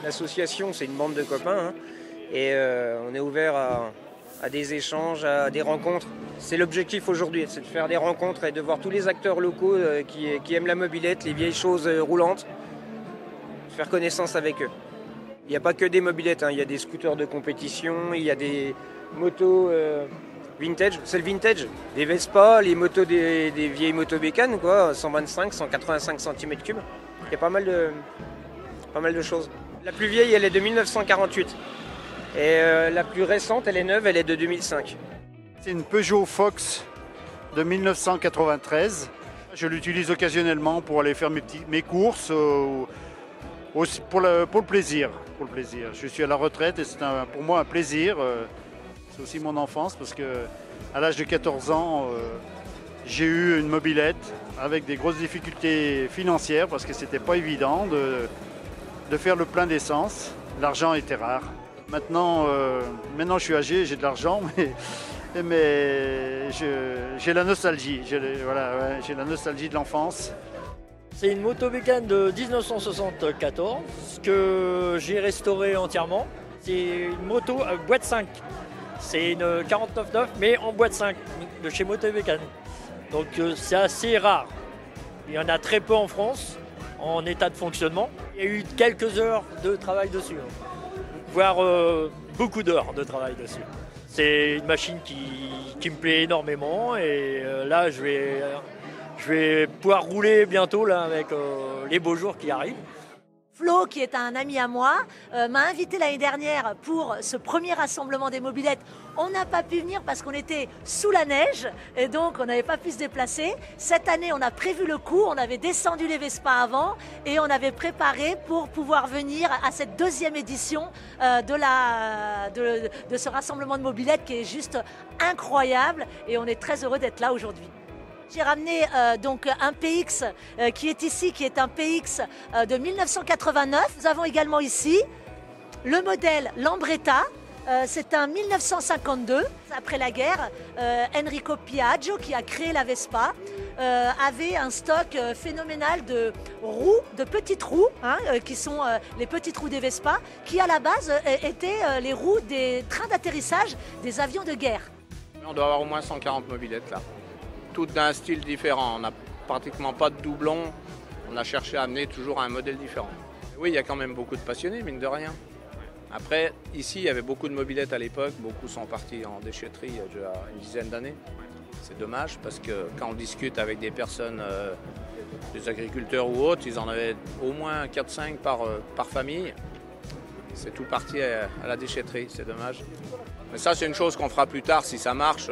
L'association, c'est une bande de copains, hein, et on est ouvert à des échanges, à des rencontres. C'est l'objectif aujourd'hui, c'est de faire des rencontres et de voir tous les acteurs locaux qui aiment la mobilette, les vieilles choses roulantes, faire connaissance avec eux. Il n'y a pas que des mobilettes, hein, il y a des scooters de compétition, il y a des motos vintage, c'est le vintage, les Vespa, les motos des vieilles motos bécanes, quoi, 125, 185 cm3. Il y a pas mal de choses. La plus vieille, elle est de 1948. Et la plus récente, elle est neuve, elle est de 2005. C'est une Peugeot Fox de 1993. Je l'utilise occasionnellement pour aller faire mes courses, pour le plaisir. Je suis à la retraite et c'est pour moi un plaisir. C'est aussi mon enfance parce qu'à l'âge de 14 ans, j'ai eu une mobilette avec des grosses difficultés financières parce que c'était pas évident de faire le plein d'essence. L'argent était rare. Maintenant je suis âgé, j'ai de l'argent, mais j'ai la nostalgie. J'ai la nostalgie de l'enfance. C'est une moto bécane de 1974 que j'ai restaurée entièrement. C'est une moto boîte 5. C'est une 49.9 mais en boîte 5 de chez Moto Bécane. Donc c'est assez rare. Il y en a très peu en France en état de fonctionnement. Il y a eu quelques heures de travail dessus, voire beaucoup d'heures de travail dessus. C'est une machine qui me plaît énormément et là je vais pouvoir rouler bientôt là, avec les beaux jours qui arrivent. Flo, qui est un ami à moi, m'a invité l'année dernière pour ce premier rassemblement des mobilettes. On n'a pas pu venir parce qu'on était sous la neige et donc on n'avait pas pu se déplacer. Cette année, on a prévu le coup, on avait descendu les Vespa avant et on avait préparé pour pouvoir venir à cette deuxième édition de ce rassemblement de mobilettes qui est juste incroyable et on est très heureux d'être là aujourd'hui. J'ai ramené donc un PX qui est ici, qui est un PX de 1989. Nous avons également ici le modèle Lambretta. C'est un 1952. Après la guerre, Enrico Piaggio, qui a créé la Vespa, avait un stock phénoménal de roues, de petites roues, qui sont les petites roues des Vespa, qui à la base étaient les roues des trains d'atterrissage des avions de guerre. On doit avoir au moins 140 mobilettes là. Toutes d'un style différent, on n'a pratiquement pas de doublons, on a cherché à amener toujours un modèle différent. Oui, il y a quand même beaucoup de passionnés, mine de rien. Après, ici, il y avait beaucoup de mobilettes à l'époque, beaucoup sont partis en déchetterie il y a déjà une dizaine d'années. C'est dommage parce que quand on discute avec des personnes, des agriculteurs ou autres, ils en avaient au moins 4-5 par famille. C'est tout parti à la déchetterie, c'est dommage. Mais ça, c'est une chose qu'on fera plus tard si ça marche.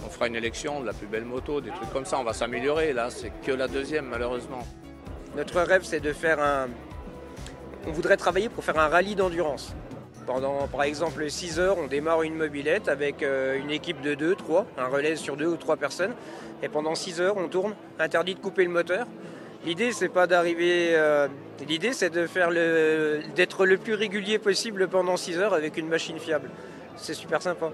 On fera une élection de la plus belle moto, des trucs comme ça, on va s'améliorer. Là, c'est que la deuxième, malheureusement. Notre rêve, c'est de faire On voudrait travailler pour faire un rallye d'endurance. Pendant, par exemple, 6 heures, on démarre une mobilette avec une équipe de 2, 3, un relais sur 2 ou 3 personnes. Et pendant 6 heures, on tourne, interdit de couper le moteur. L'idée, c'est pas d'arriver... L'idée, c'est d'être le plus régulier possible pendant 6 heures avec une machine fiable. C'est super sympa.